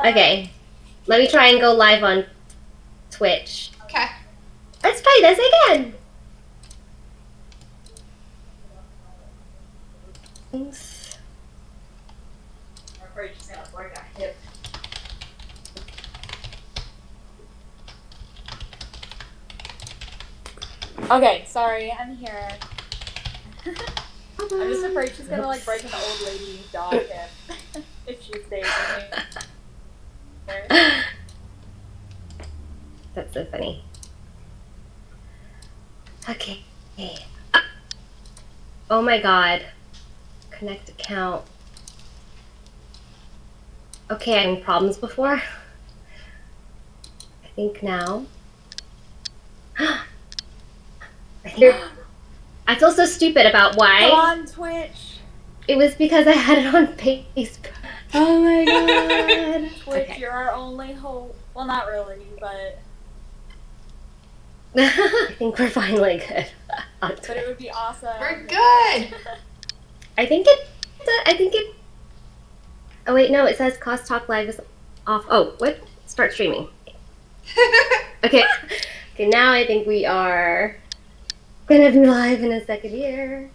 Okay. Let me try and go live on Twitch. Okay. Let's try this again. Okay, sorry, I'm here. I'm just afraid she's gonna like break an old lady dog hip if she stays with me. That's so funny. Okay. Oh my god. Connect account. Okay, I had problems before. I think now. I feel so stupid about why. Come on, Twitch. It was because I had it on Facebook. Oh my god. Twitch, Okay. you're our only hope. Well, not really, but I think we're finally good on but Twitch. it would be awesome. We're good. I think it. Oh wait, no. It says CosTalk Live is off. Oh, what? Start streaming. Okay. Okay. Now I think we are gonna be live in a second here.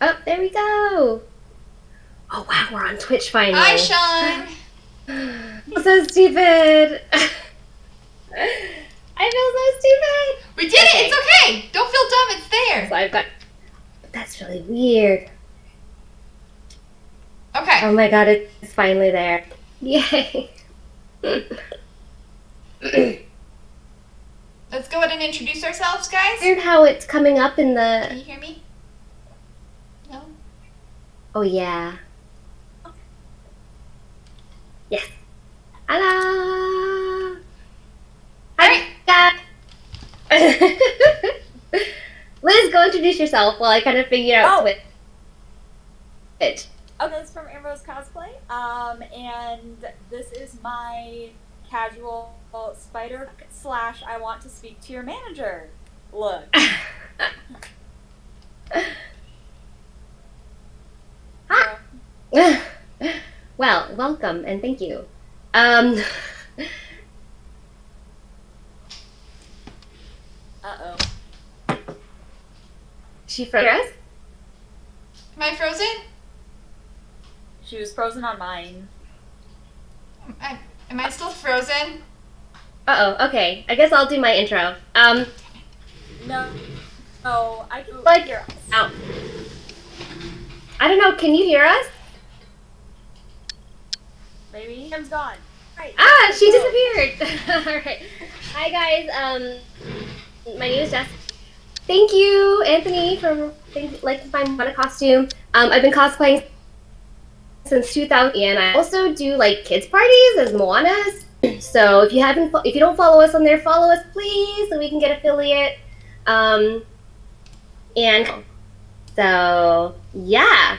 Oh, there we go. Oh wow, we're on Twitch finally. Hi, Sean. I'm so stupid. I feel so stupid. We did it. It's okay. Don't feel dumb. It's there. So I've got. That's really weird. Okay. Oh my god, it's finally there. Yay. Let's go ahead and introduce ourselves, guys. Weird how it's coming up in Can the. you hear me? No? Oh yeah. Yes. Hello. Hi, guys. Liz, go introduce yourself while I kind of figure out it. Okay, it's from Ambrose Cosplay. And this is my casual spider / I want to speak to your manager look. Hi. Well, welcome and thank you. Uh-oh. She froze us? Am I frozen? She was frozen on mine. Am I still frozen? Uh-oh, okay. I guess I'll do my intro. No. Oh, I can Like, hear us. Ow. I don't know, can you hear us? Maybe Kim's gone. Right. Ah, she disappeared. Alright. Hi guys, my name is Jess. Thank you, Anthony, for liking my Moana costume. I've been cosplaying since 2000, and I also do like kids parties as Moanas. So if you don't follow us on there, follow us please, so we can get affiliate. And so yeah.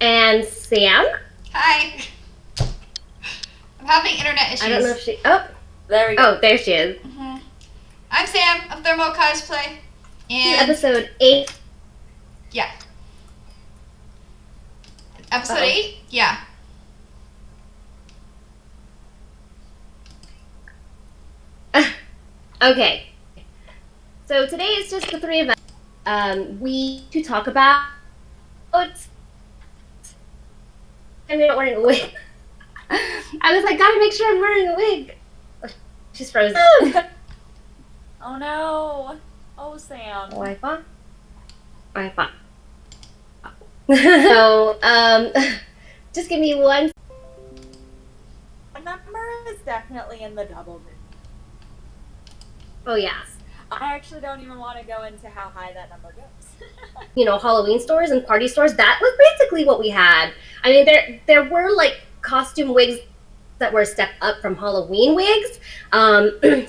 And Sam. Hi. I'm having internet issues. I don't know if she. Oh, There we go. oh, there she is. Mhm. I'm Sam of Thermal Cosplay. And Episode 8. yeah. Episode Uh-oh. 8? Yeah. Okay. So today is just the three of us. We to talk about. I'm not wearing a wig. I was like, gotta make sure I'm wearing a wig. Oh, she's frozen. Oh no. Oh, Sam. Wi-Fi. Wi-Fi. So, just give me one. The number is definitely in the double digits. Oh yeah. I actually don't even want to go into how high that number goes. You know, Halloween stores and party stores. That was basically what we had. I mean, there were like costume wigs that were a step up from Halloween wigs.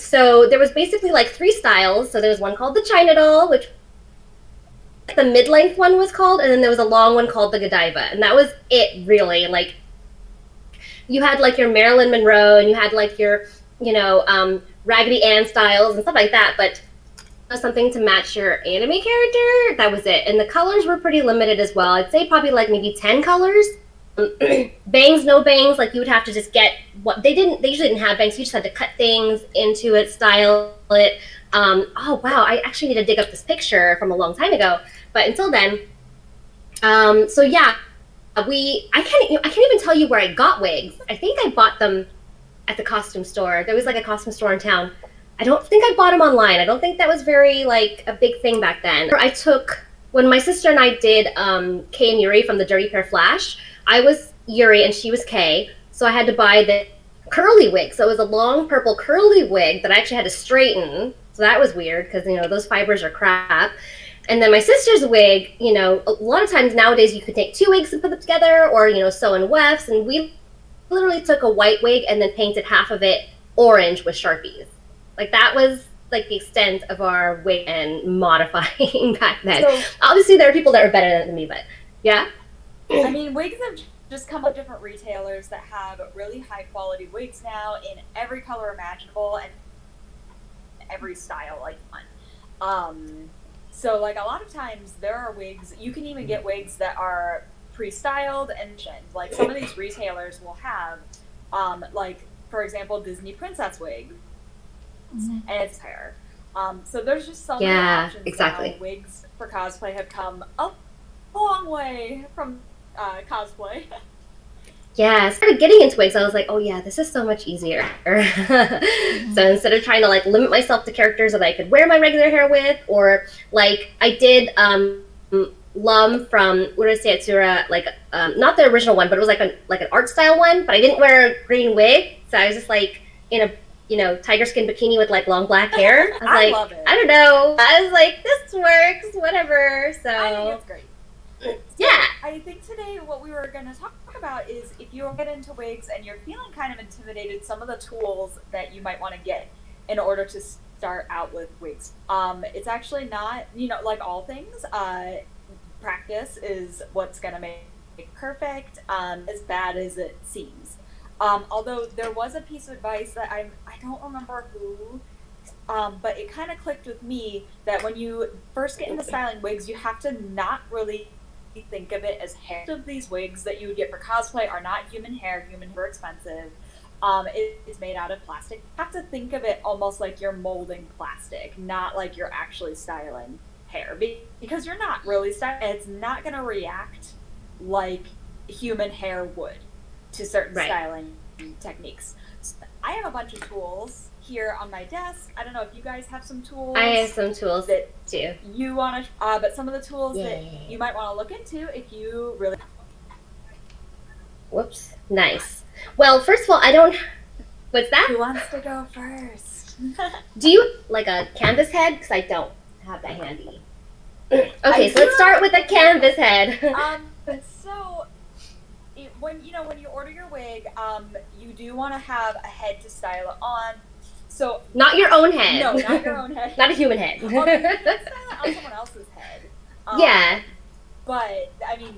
So there was basically like 3 styles. So there was one called the China doll, which the mid-length one was called, and then there was a long one called the Godiva, and that was it really. Like you had like your Marilyn Monroe, and you had like your, you know, Raggedy Ann styles and stuff like that, but something to match your anime character. That was it. And the colors were pretty limited as well. I'd say probably like maybe 10 colors. bangs, no bangs, like you would have to just get what they usually didn't have bangs. You just had to cut things into it, style it. Oh wow, I actually need to dig up this picture from a long time ago. But until then, so yeah, I can't even tell you where I got wigs. I think I bought them at the costume store. There was like a costume store in town. I don't think I bought them online. I don't think that was very like a big thing back then. I took when my sister and I did Kay and Yuri from the Dirty Pair Flash. I was Yuri and she was Kay, so I had to buy the curly wig. So it was a long purple curly wig that I actually had to straighten. So that was weird because those fibers are crap. And then my sister's wig, a lot of times nowadays you could take two wigs and put them together, or sew in wefts. And we literally took a white wig and then painted half of it orange with Sharpies. Like that was like the extent of our wig and modifying back then. So, obviously there are people that are better than me, but yeah. I mean, wigs have just come up with different retailers that have really high quality wigs now in every color imaginable and every style like one. So like a lot of times there are wigs, you can even get wigs that are pre-styled and like some of these retailers will have like for example Disney princess wig and its hair. So there's just so many options exactly. now. Wigs for cosplay have come a long way from cosplay. Yeah, I started getting into wigs. I was like, oh yeah, this is so much easier. So instead of trying to like limit myself to characters that I could wear my regular hair with, or like I did Lum from Urusei Atsura, like not the original one, but it was like an art style one, but I didn't wear a green wig, so I was just like in a tiger skin bikini with like long black hair. I was love it. I don't know. I was like, this works, whatever. So I think it's great. Yeah. I think today what we were going to talk about is if you get into wigs and you're feeling kind of intimidated, some of the tools that you might want to get in order to start out with wigs. It's actually not, like all things, practice is what's going to make perfect, as bad as it seems. Although there was a piece of advice that I don't remember who, but it kind of clicked with me that when you first get into styling wigs, you have to not really think of it as hair. Most of these wigs that you would get for cosplay are not human hair. Human hair is expensive. It's made out of plastic. You have to think of it almost like you're molding plastic, not like you're actually styling hair, because you're not really styling. It's not going to react like human hair would to certain styling techniques. So I have a bunch of tools here on my desk. I don't know if you guys have some tools. I have some tools that too. You want to, but some of the tools that you might want to look into if you really. Whoops. Nice. Well, first of all, I don't. What's that? Who wants to go first? Do you like a canvas head? Because I don't have that handy. Okay, so let's start with a canvas head. So when you order your wig, you do want to have a head to style it on. So not your own head. No, not your own head. Not a human head. You can style it on someone else's head. Yeah. But I mean,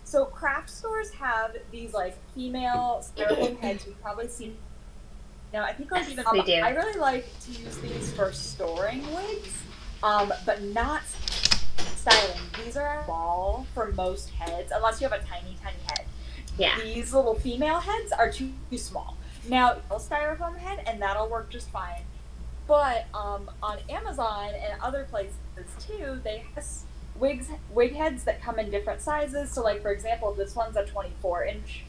so craft stores have these like female styrofoam heads. You've probably seen. Now I think like even they do. I really like to use these for storing wigs, but not styling. These are small for most heads, unless you have a tiny head. Yeah. These little female heads are too small. Now, a styrofoam head, and that'll work just fine. But on Amazon and other places too, they have wig heads that come in different sizes. So, like for example, this one's a 24-inch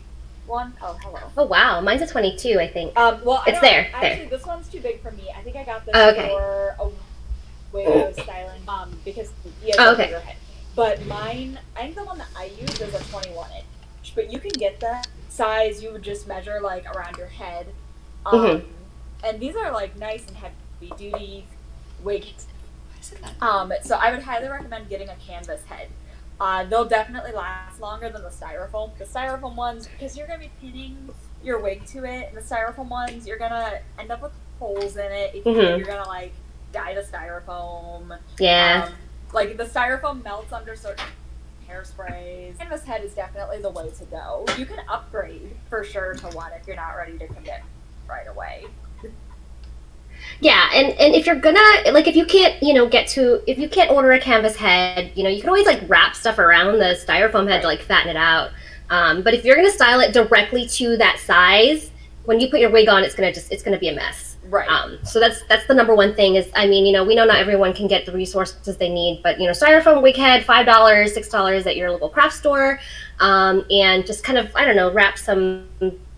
one. Oh, hello. Oh wow, mine's a 22, I think. Well, it's there. Actually, this one's too big for me. I think I got this for a wig I was styling. Because he has a bigger head. But mine, I think the one that I use is a 21-inch. But you can get that size. You would just measure like around your head. And these are like nice and heavy duty wigs. So I would highly recommend getting a canvas head. They'll definitely last longer than the styrofoam. The styrofoam ones, because you're going to be pinning your wig to it, and the styrofoam ones, you're going to end up with holes in it. If you're going to like dye the styrofoam. Yeah. Like the styrofoam melts under certain hairsprays. Canvas head is definitely the way to go. You can upgrade for sure to one if you're not ready to commit right away. Yeah, and if you're gonna like if you can't if you can't order a canvas head, you can always like wrap stuff around the styrofoam head to like fatten it out. But if you're going to style it directly to that size, when you put your wig on, it's going to be a mess. Right. So that's the number one thing is, I mean, we know not everyone can get the resources they need, but, styrofoam wig head, $5, $6 at your local craft store. And just kind of, I don't know, wrap some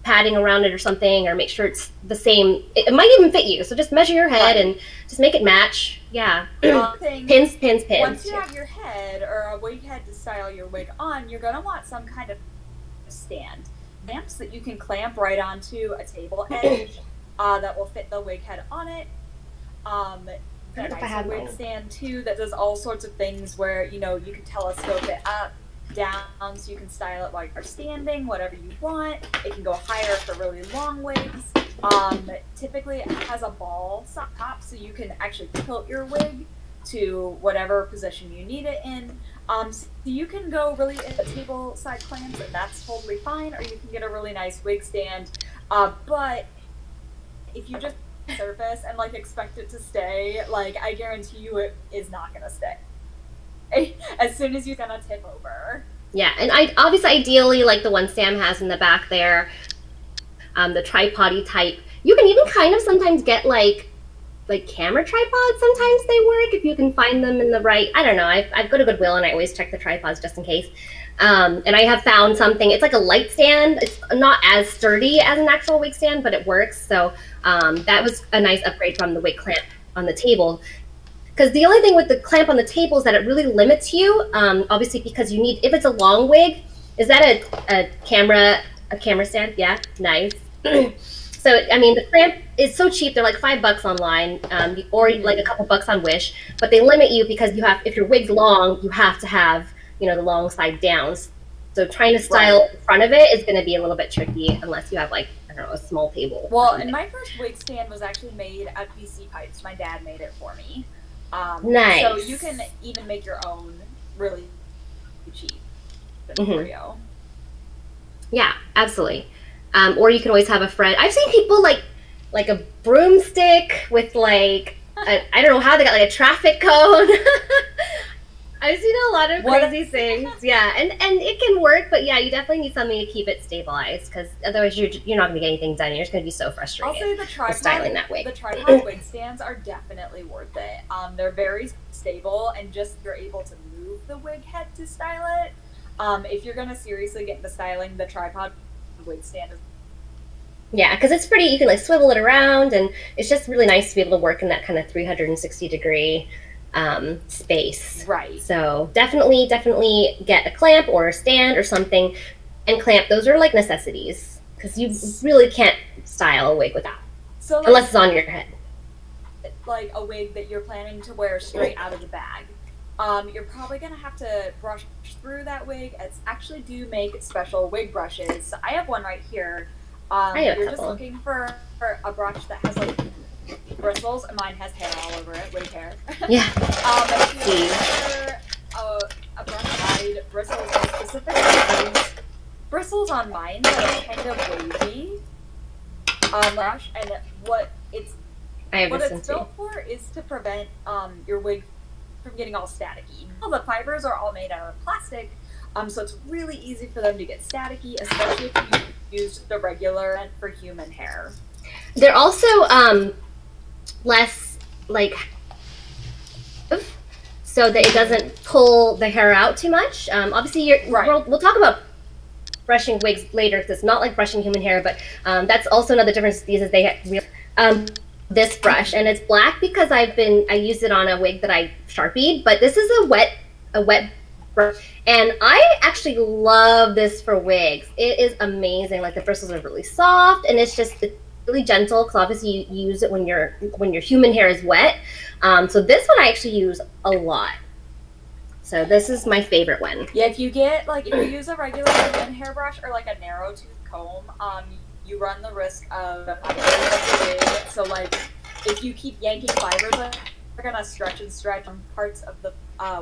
padding around it or something, or make sure it's the same. It might even fit you. So just measure your head and just make it match. Yeah. Pins. Once you have your head or a wig head to style your wig on, you're going to want some kind of stand. Clamps that you can clamp right onto a table edge that will fit the wig head on it. The nice wig stand too that does all sorts of things where, you can telescope it up, down, so you can style it while you're standing, whatever you want. It can go higher for really long wigs. Typically it has a ball top, so you can actually tilt your wig to whatever position you need it in. So you can go really into table side clamps, and that's totally fine, or you can get a really nice wig stand. But if you just surface and expect it to stay, I guarantee you it is not gonna stay. As soon as you're gonna tip over. Yeah, and ideally, like the one Sam has in the back there, the tripod-y type. You can even kind of sometimes get like camera tripods. Sometimes they work if you can find them in the right. I don't know. I go to Goodwill and I always check the tripods just in case. And I have found something. It's like a light stand. It's not as sturdy as an actual wig stand, but it works. So that was a nice upgrade from the wig clamp on the table. Because the only thing with the clamp on the table is that it really limits you. Obviously, because you need, if it's a long wig, is that a camera stand? Yeah, nice. So I mean, the clamp is so cheap; they're like $5 online, or like a couple bucks on Wish. But they limit you because if your wig's long, you have to have the long side down. So trying to style the front of it is going to be a little bit tricky unless you have I don't know, a small table. Well, and my first wig stand was actually made out of PVC pipes. My dad made it for me. Nice. So you can even make your own really cheap for you. Yeah, absolutely. Or you can always have a friend. I've seen people like a broomstick with I don't know how they got a traffic cone. I've seen a lot of crazy things. Yeah, and it can work, but yeah, you definitely need something to keep it stabilized because otherwise you're not going to get anything done. You're just going to be so frustrated. I'll say the tripod, styling that wig. The tripod wig stands are definitely worth it. They're very stable and just you're able to move the wig head to style it. If you're going to seriously get into styling, the tripod wig stand is. Yeah, because it's pretty. You can swivel it around, and it's just really nice to be able to work in that kind of 360-degree space. Right. So definitely get a clamp or a stand or something and clamp. Those are necessities because you really can't style a wig without. So unless it's on your head. Like a wig that you're planning to wear straight out of the bag. You're probably going to have to brush through that wig. It's actually do make special wig brushes. So I have one right here. You're just looking for a brush that has bristles, and mine has hair all over it, wig hair. Yeah. If you're looking for a brush that bristles, specifically bristles on mine that are kind of wavy. Brush, and what it's built for is to prevent your wig from getting all staticky. Well, the fibers are all made out of plastic, so it's really easy for them to get staticky, especially if you use the regular for human hair. They're also less so that it doesn't pull the hair out too much. Obviously, we'll talk about brushing wigs later because it's not like brushing human hair, but that's also another difference. These is this brush, and it's black because I used it on a wig that I Sharpied, but this is a wet brush, and I actually love this for wigs. It is amazing. The bristles are really soft, and it's really gentle because obviously you use it when your human hair is wet. So this one I actually use a lot. So this is my favorite one. Yeah, if you use a regular human hairbrush or a narrow tooth comb, you run the risk of fibers. So if you keep yanking fibers, they're gonna stretch parts of the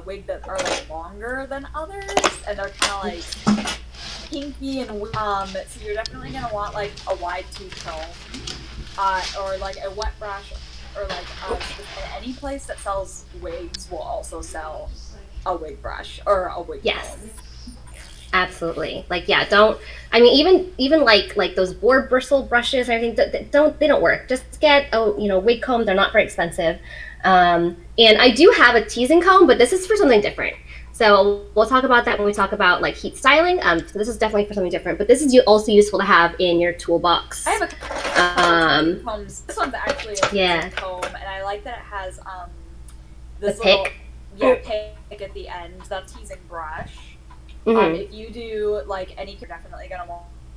wig that are longer than others, and they're kind of kinky and so you're definitely gonna want a wide tooth comb, or a wet brush, or any place that sells wigs will also sell a wig brush or a wig comb. Absolutely. Like, yeah, don't, I mean, even like those board bristle brushes and everything, they don't work. Just get a, wig comb. They're not very expensive. And I do have a teasing comb, but this is for something different. So we'll talk about that when we talk about like heat styling. So this is definitely for something different, but this is also useful to have in your toolbox. I have a couple combs. This one's actually a teasing comb, and I like that it has this little pick at the end. That's teasing brush. If you do like any, you're definitely gonna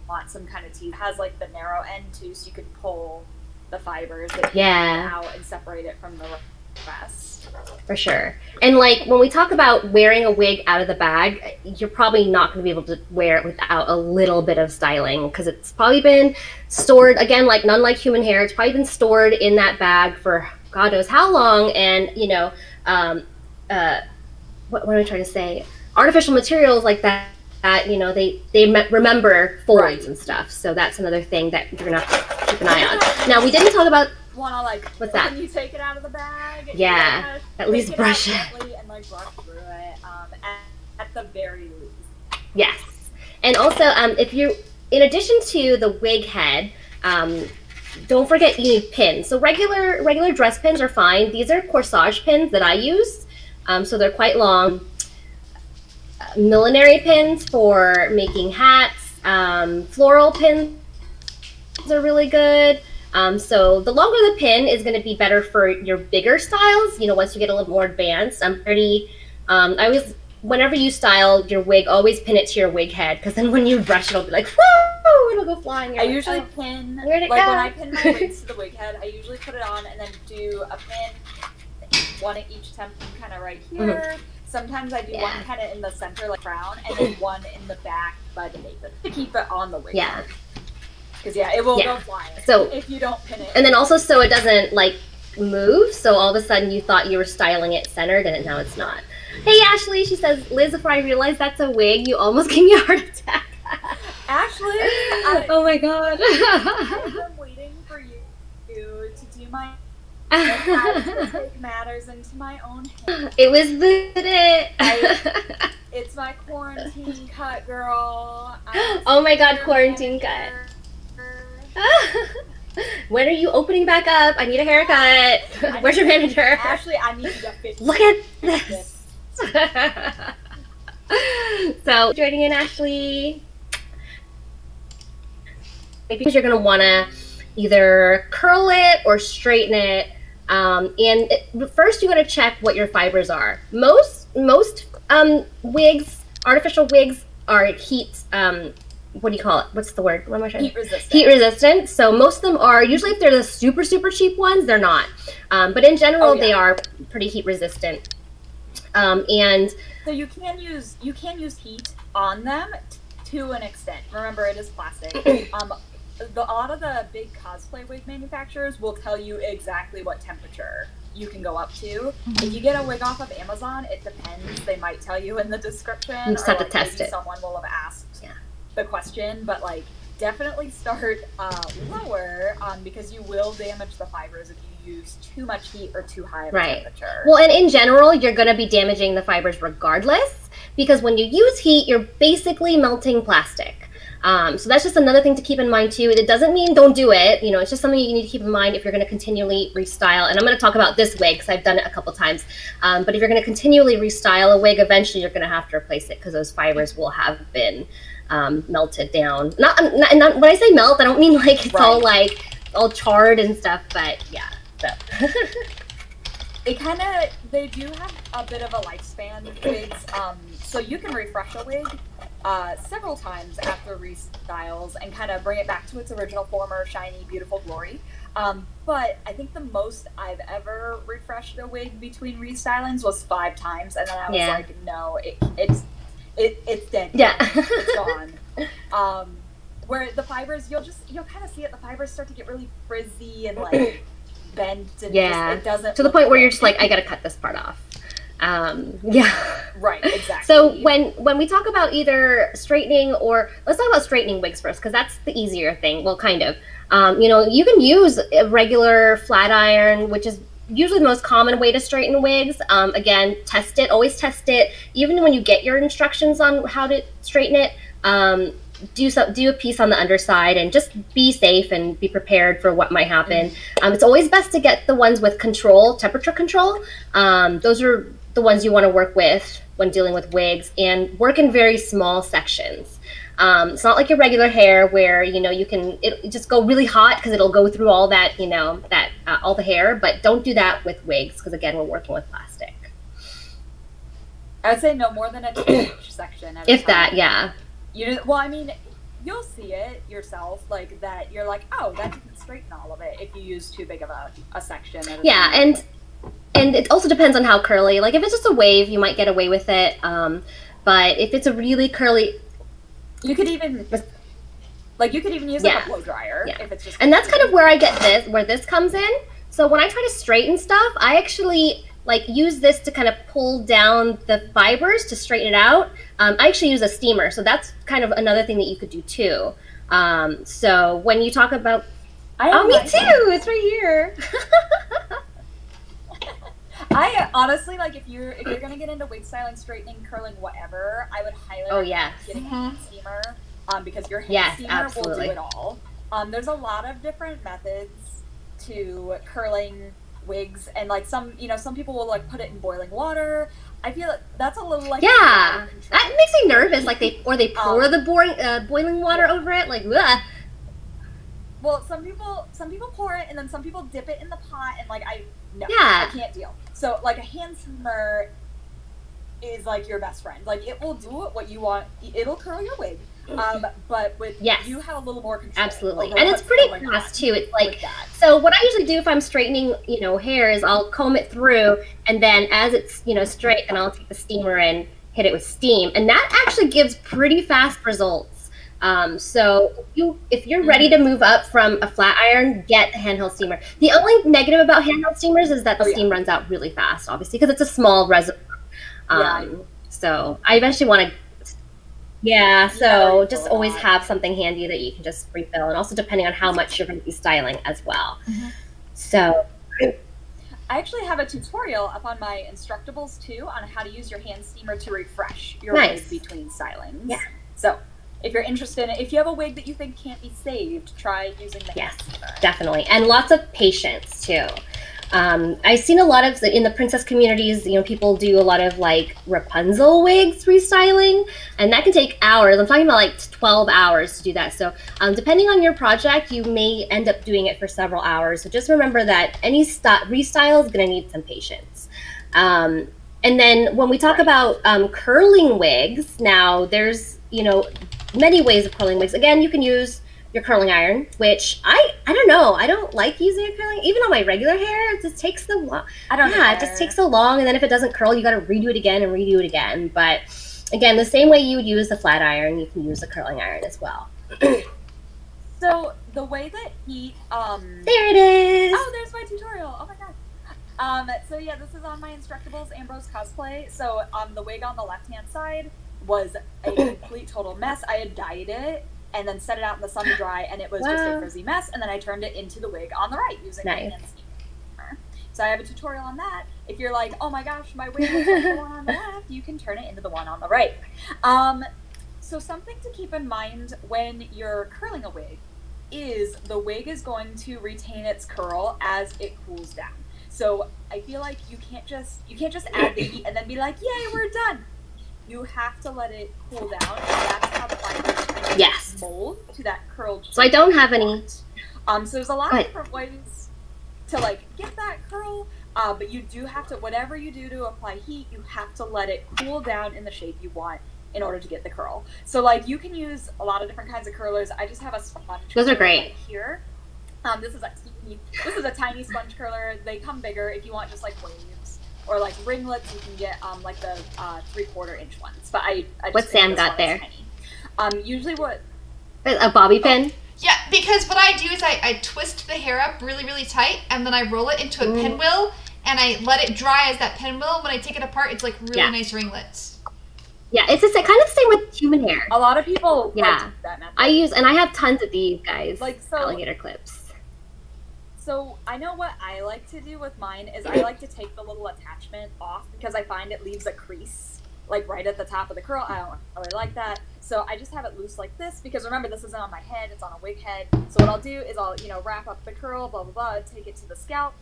want some kind of tease. It has like the narrow end too, so you could pull the fibers out and separate it from the rest. For sure. And like when we talk about wearing a wig out of the bag, you're probably not going to be able to wear it without a little bit of styling, because it's probably been stored, again, like none like human hair, it's probably been stored in that bag for God knows how long. And what am I trying to say? Artificial materials like that, they remember folds and stuff. So that's another thing that you're gonna have to keep an eye on. Now, we didn't talk about what's that? When you take it out of the bag, at least brush it and like brush through it. At the very least. Yes, and also if you, in addition to the wig head, don't forget you need pins. So regular dress pins are fine. These are corsage pins that I use, so they're quite long. Millinery pins for making hats, floral pins are really good. So the longer the pin is going to be better for your bigger styles. Once you get a little more advanced, I always, whenever you style your wig, always pin it to your wig head, because then when you brush it, it'll be like, whoa, it'll go flying. I usually pin, where'd it like go? when I pin my wigs to the wig head, I usually put it on and then do a pin, one at each temple, kind of right here. Sometimes I do one kind of in the center, like crown, and then one in the back by the nape to keep it on the wig head. Because it will go flying if you don't pin it. And then also so it doesn't like move, so all of a sudden you thought you were styling it centered, and now it's not. Hey Ashley, she says, Liz, before I realized that's a wig, you almost gave me a heart attack. Ashley, oh my God. I've been waiting for you to do my to take matters into my own hands. It was it's my quarantine cut, girl. Oh my God, quarantine cut. When are you opening back up? I need a haircut. Where's your manager? Ashley, I need to get 50. Look at this. So, joining in, Ashley. Because you're going to want to either curl it or straighten it. First you got to check what your fibers are. Most wigs, artificial wigs, are heat. What do you call it? What's the word? What am I trying to? Heat resistant. Heat resistant. So most of them are. Usually, if they're the super cheap ones, they're not. But in general, they are pretty heat resistant. And so you can use heat on them to an extent. Remember, it is plastic. A lot of the big cosplay wig manufacturers will tell you exactly what temperature you can go up to. If you get a wig off of Amazon, it depends. They might tell you in the description. You just have to test it. Someone will have asked the question, but like definitely start lower because you will damage the fibers if you use too much heat or too high of a temperature. Well, and in general, you're going to be damaging the fibers regardless, because when you use heat, you're basically melting plastic. So that's just another thing to keep in mind too. It doesn't mean don't do it. It's just something you need to keep in mind if you're going to continually restyle. And I'm going to talk about this wig because I've done it a couple times. But if you're going to continually restyle a wig, eventually you're going to have to replace it because those fibers will have been melted down. Not when I say melt, I don't mean like it's all charred and stuff. But yeah, so. They do have a bit of a lifespan, wigs. So you can refresh a wig several times after restyles and kind of bring it back to its original former shiny, beautiful glory. But I think the most I've ever refreshed a wig between restylings was 5 times, and then I was like, no, it's dead. Yeah, it's gone. Where the fibers, you'll kind of see it. The fibers start to get really frizzy and like bent, and it doesn't to the point where you're just like, I got to cut this part off. Right, exactly. So when we talk about either straightening or, let's talk about straightening wigs first, because that's the easier thing. Well, kind of. You can use a regular flat iron, which is usually the most common way to straighten wigs. Again, test it. Always test it. Even when you get your instructions on how to straighten it, do a piece on the underside and just be safe and be prepared for what might happen. It's always best to get the ones with control, temperature control. Those are the ones you want to work with when dealing with wigs, and work in very small sections. It's not like your regular hair where, you can just go really hot because it'll go through all that, all the hair, but don't do that with wigs because, again, we're working with plastic. I would say no more than a 2-inch section. If that, yeah. Well, I mean, you'll see it yourself, like that. You're like, oh, that doesn't straighten all of it if you use too big of a section. Yeah, and it also depends on how curly. Like if it's just a wave, you might get away with it. But if it's a really curly, you could even use like a blow dryer if it's just. And that's kind of where this comes in. So when I try to straighten stuff, I actually use this to kind of pull down the fibers to straighten it out. I actually use a steamer, so that's kind of another thing that you could do too. So when you talk about, me too. It's right here. I honestly if you're gonna get into wig styling, straightening, curling, whatever, I would highly recommend getting a hand steamer, because your hand steamer will do it all. There's a lot of different methods to curling wigs, and some people will put it in boiling water. I feel that's a little that makes me nervous. They pour the boiling water over it. Ugh. Well, some people pour it, and then some people dip it in the pot, and I can't deal. So a hand steamer is your best friend. It will do what you want. It'll curl your wig. But with you have a little more control. Absolutely. And it's pretty fast too. It's so what I usually do if I'm straightening, hair is I'll comb it through, and then as it's, straight, and I'll take the steamer and hit it with steam. And that actually gives pretty fast results. So if you're ready to move up from a flat iron, get a handheld steamer. The only negative about handheld steamers is that the steam runs out really fast, obviously, because it's a small reservoir. So I eventually want to, so just always have something handy that you can just refill, and also depending on how much you're going to be styling as well. So I actually have a tutorial up on my Instructables too on how to use your hand steamer to refresh your wig between stylings. Yeah. So if you're interested, if you have a wig that you think can't be saved, try using the hand steamer. Definitely. And lots of patience too. I've seen a lot of, in the princess communities, people do a lot of Rapunzel wigs restyling, and that can take hours. I'm talking about 12 hours to do that. So depending on your project, you may end up doing it for several hours. So just remember that any restyle is going to need some patience. And then when we talk about curling wigs, now there's, many ways of curling wigs. Again, you can use your curling iron, which I don't know. I don't like using a curling, even on my regular hair. It just takes so long. It just takes so long, and then if it doesn't curl, you got to redo it again and redo it again. But again, the same way you would use a flat iron, you can use a curling iron as well. So the way that heat, there it is. Oh, there's my tutorial. Oh my god. So yeah, this is on my Instructables Ambrose cosplay. So the wig on the left-hand side was a complete total mess. I had dyed it and then set it out in the sun to dry, and it was just a frizzy mess, and then I turned it into the wig on the right using the hand steamer. So I have a tutorial on that. If you're like, oh my gosh, my wig looks like the one on the left, you can turn it into the one on the right. So something to keep in mind when you're curling a wig is the wig is going to retain its curl as it cools down. So I feel like you can't just add the heat and then be like, yay, we're done. You have to let it cool down, and that's how the fibers mold to that curled shape. So I don't have any. So there's a lot of different ways to get that curl, but you do have to, whatever you do to apply heat, you have to let it cool down in the shape you want in order to get the curl. So you can use a lot of different kinds of curlers. I just have a sponge. Those are great. Right here. This is a tiny sponge curler. They come bigger if you want just waves. Or ringlets, you can get the 3/4 inch ones. But I just what Sam got there? Usually what? A bobby pin? Yeah, because what I do is I twist the hair up really, really tight, and then I roll it into a pinwheel, and I let it dry as that pinwheel. When I take it apart, it's really nice ringlets. Yeah, it's kind of the same with human hair. A lot of people like that method. I have tons of these guys, alligator clips. So I know what I like to do with mine is I like to take the little attachment off because I find it leaves a crease like right at the top of the curl. I don't really like that. So I just have it loose like this because remember, this isn't on my head, it's on a wig head. So what I'll do is I'll, wrap up the curl, blah, blah, blah, take it to the scalp.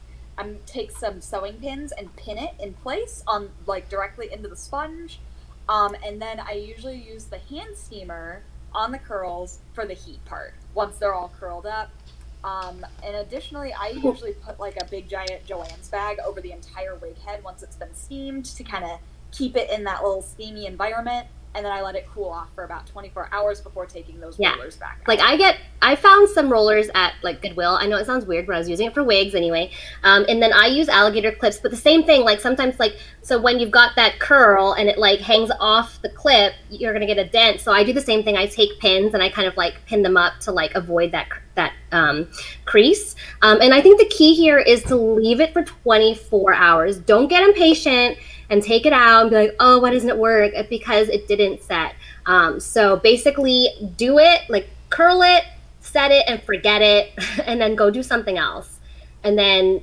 Take some sewing pins and pin it in place on like directly into the sponge. And then I usually use the hand steamer on the curls for the heat part once they're all curled up. And additionally, I usually put like a big giant Joann's bag over the entire wig head once it's been steamed to kind of keep it in that little steamy environment. And then I let it cool off for about 24 hours before taking those rollers back out. Like I found some rollers at like Goodwill. I know it sounds weird, but I was using it for wigs anyway. And then I use alligator clips, but the same thing, like sometimes like, so when you've got that curl and it like hangs off the clip, you're going to get a dent. So I do the same thing. I take pins and I kind of like pin them up to like avoid that crease. And I think the key here is to leave it for 24 hours. Don't get impatient and take it out and be like, oh, why doesn't it work? Because it didn't set. So basically do it, like curl it, set it and forget it, and then go do something else. And then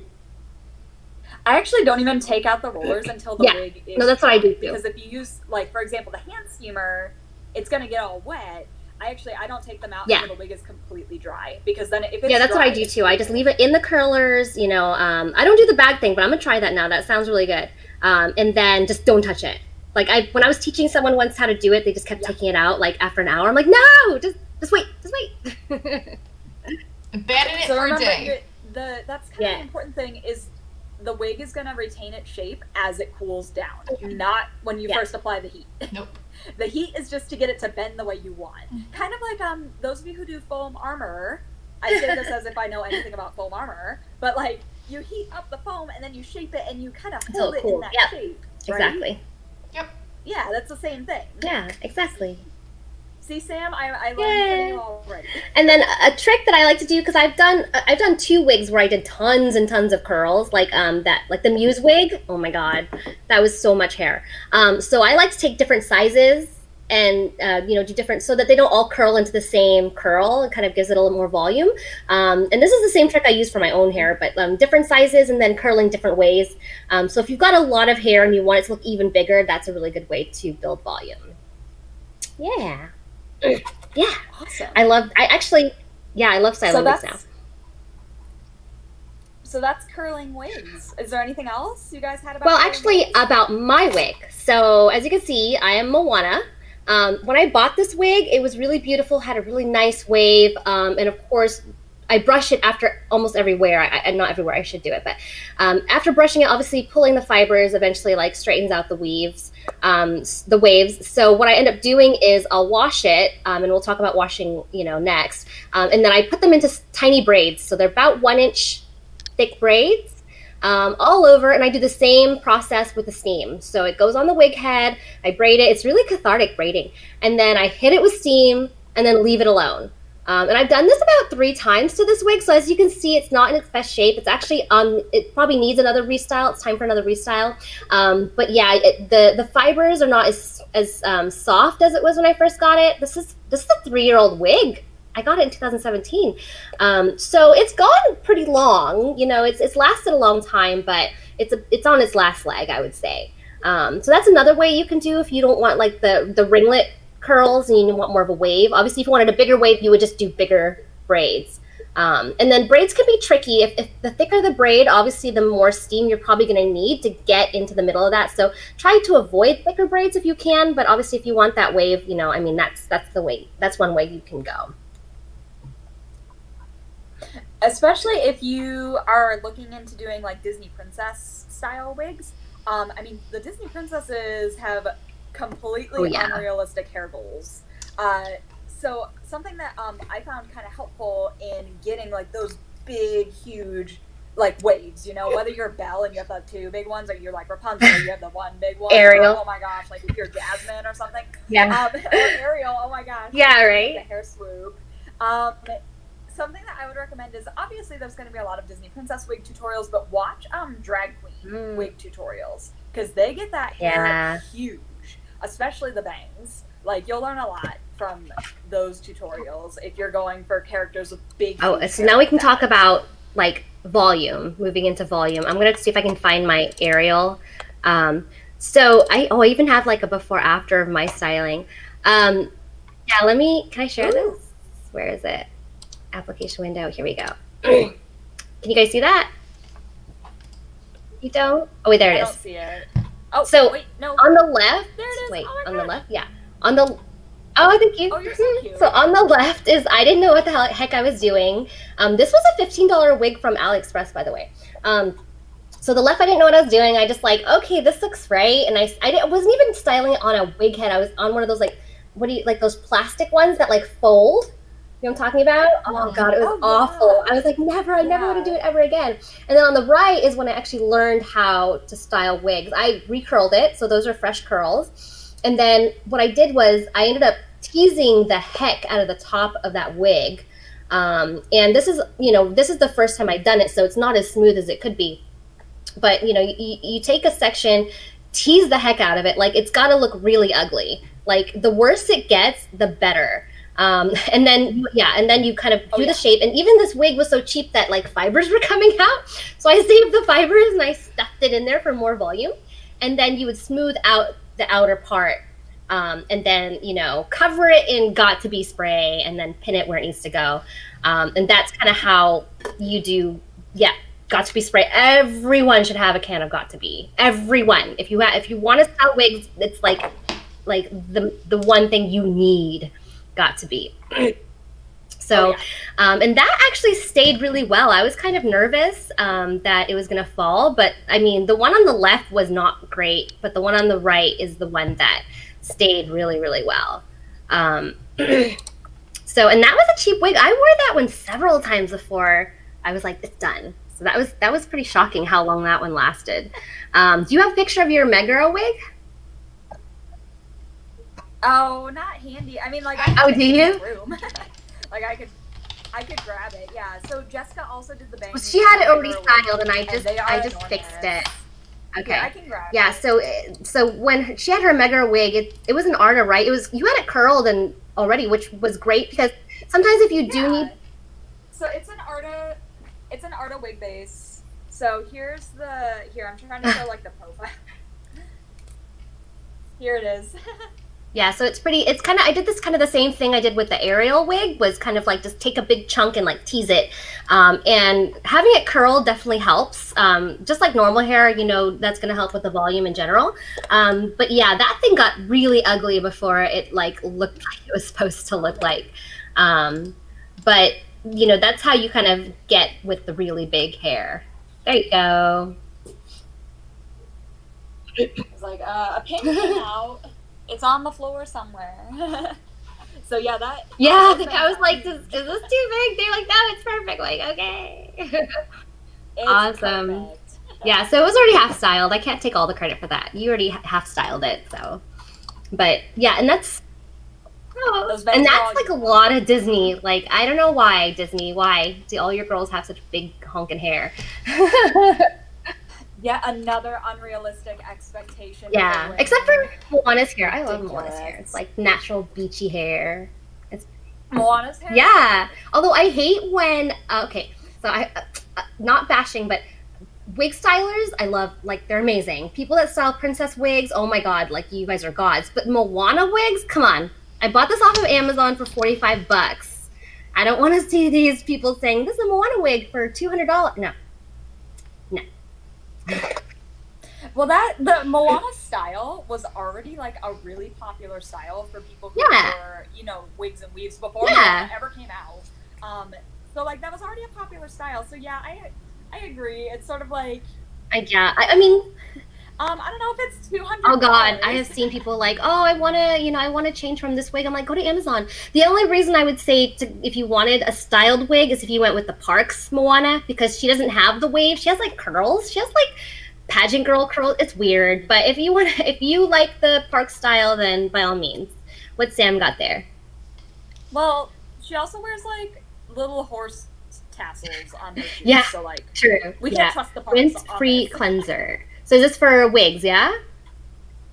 I actually don't even take out the rollers until the wig is that's what I do too. Because if you use, like, for example, the hand steamer, it's going to get all wet. I don't take them out until the wig is completely dry, because then if it's that's dry, what I do too. I just leave it in the curlers, I don't do the bag thing, but I'm gonna try that now. That sounds really good. And then just don't touch it. Like when I was teaching someone once how to do it, they just kept taking it out like after an hour. I'm like, no, just wait. Abandon it for a day. That's kind of the important thing is the wig is going to retain its shape as it cools down, not when you first apply the heat. Nope. The heat is just to get it to bend the way you want. Kind of like those of you who do foam armor. I say this as if I know anything about foam armor, but like you heat up the foam and then you shape it and you kind of hold it in that shape. Right? Exactly. Yep. Yeah, that's the same thing. Yeah, exactly. See, Sam, I learned from you already. And then a trick that I like to do, because I've done 2 wigs where I did tons and tons of curls, like the Muse wig. Oh my god, that was so much hair. So I like to take different sizes and do different, so that they don't all curl into the same curl. It kind of gives it a little more volume. And this is the same trick I use for my own hair, but different sizes and then curling different ways. So if you've got a lot of hair and you want it to look even bigger, that's a really good way to build volume. Yeah. Yeah. Awesome. I love styling wigs now. So that's curling wigs. Is there anything else you guys had about? Well, actually, about my wig. So as you can see, I am Moana. When I bought this wig, it was really beautiful, had a really nice wave, and of course, I brush it after almost everywhere. Not everywhere I should do it, but after brushing it, obviously pulling the fibers eventually like straightens out the waves. So what I end up doing is I'll wash it, and we'll talk about washing, next. And then I put them into tiny braids. So they're about 1-inch thick braids all over, and I do the same process with the steam. So it goes on the wig head, I braid it. It's really cathartic braiding. And then I hit it with steam and then leave it alone. And I've done this about 3 times to this wig. So as you can see, it's not in its best shape. It's actually it probably needs another restyle. It's time for another restyle. But yeah, the fibers are not as soft as it was when I first got it. This is a 3-year-old wig. I got it in 2017. So it's gone pretty long. It's lasted a long time, but it's on its last leg, I would say. So that's another way you can do if you don't want like the ringlet curls and you want more of a wave. Obviously, if you wanted a bigger wave, you would just do bigger braids. And then braids can be tricky. If the thicker the braid, obviously the more steam you're probably going to need to get into the middle of that. So try to avoid thicker braids if you can, but obviously if you want that wave, that's the way. That's one way you can go. Especially if you are looking into doing like Disney princess style wigs. The Disney princesses have completely unrealistic hair goals. So something that I found kind of helpful in getting like those big, huge like waves, whether you're Belle and you have the 2 big ones, or you're like Rapunzel, you have the 1 big one. Ariel. Or, oh my gosh, like if you're Jasmine or something. Yeah. Or Ariel, oh my gosh. Yeah, right. The hair swoop. Something that I would recommend is, obviously there's going to be a lot of Disney princess wig tutorials, but watch drag queen wig tutorials, because they get that hair huge, especially the bangs. Like, you'll learn a lot from those tutorials if you're going for characters with big. Oh, so now we can talk about like volume, moving into volume. I'm gonna see if I can find my aerial. So I even have like a before after of my styling. Yeah, can I share this? Where is it? Application window, here we go. Can you guys see that? You don't? Oh wait, there it is. I don't see it. Oh, so wait, no. on the left, There it is. wait, Oh on the left, yeah. On the, oh, thank you. Oh, you're so cute. So on the left is, I didn't know what the heck I was doing. This was a $15 wig from AliExpress, by the way. So the left, I didn't know what I was doing. I just like, okay, this looks right. And I wasn't even styling it on a wig head. I was on one of those like, like those plastic ones that like fold. You know what I'm talking about? Oh God, it was awful. I was like, I never want to do it ever again. And then on the right is when I actually learned how to style wigs. I recurled it, so those are fresh curls. And then what I did was I ended up teasing the heck out of the top of that wig. And this is the first time I've done it, so it's not as smooth as it could be. But you take a section, tease the heck out of it. Like, it's got to look really ugly. Like, the worse it gets, the better. And then you kind of do the shape. And even this wig was so cheap that like fibers were coming out. So I saved the fibers and I stuffed it in there for more volume. And then you would smooth out the outer part. And then, cover it in got-to-be spray and then pin it where it needs to go. And that's kind of how you do, got-to-be spray. Everyone should have a can of got-to-be. Everyone. If you want to style wigs, it's like the one thing you need. Got to be. So, and that actually stayed really well. I was kind of nervous that it was going to fall, but I mean, the one on the left was not great, but the one on the right is the one that stayed really, really well. So, and that was a cheap wig. I wore that one several times before I was like, it's done. So that was pretty shocking how long that one lasted. Do you have a picture of your Megara wig? Oh, not handy. I mean, like, do you? Room. Like, I could grab it. Yeah. So Jessica also did the bang. Well, she had it already styled, and I just fixed it. Okay. Yeah, I can grab it. Yeah. So when she had her Megara wig, it was an Arta, right? You had it curled and already, which was great because sometimes if you do need. So it's an Arta wig base. So here I'm trying to show like the profile. Here it is. Yeah, so it's kind of, I did this kind of the same thing I did with the aerial wig, was kind of like just take a big chunk and like tease it. And having it curl definitely helps. Just like normal hair, that's going to help with the volume in general. But yeah, that thing got really ugly before it like looked like it was supposed to look like. But, that's how you kind of get with the really big hair. There you go. It's like, a pin came out. It's on the floor somewhere. So yeah, that. Yeah, I was like, is this too big? They're like, no, it's perfect. Like, okay. It's awesome. Perfect. Yeah, so it was already half styled. I can't take all the credit for that. You already half styled it, so. But yeah, and that's like a lot of Disney. Like, I don't know why Disney. Why do all your girls have such big honking hair? Yeah, another unrealistic expectation. Yeah, except for Moana's hair. I love Moana's hair. It's like natural beachy hair. It's Moana's hair? Yeah. Although I hate when, not bashing, but wig stylers, I love, like, they're amazing. People that style princess wigs, oh my God, like, you guys are gods. But Moana wigs, come on. I bought this off of Amazon for $45. I don't want to see these people saying, this is a Moana wig for $200. No. Well, the Moana style was already like a really popular style for people who were, wigs and weaves before Moana ever came out. So like that was already a popular style. So yeah, I agree. It's sort of like I mean, I don't know if it's $200. Oh God, I have seen people like, oh, I want to change from this wig. I'm like, go to Amazon. The only reason I would say if you wanted a styled wig is if you went with the Parks Moana, because she doesn't have the wave. She has like curls. She has like pageant girl curls. It's weird. But if you like the Parks style, then by all means. What Sam got there? Well, she also wears like little horse tassels on her shoes. Yeah, so like true. We can't trust the Parks. Rinse-free cleanser. So is this for wigs, yeah?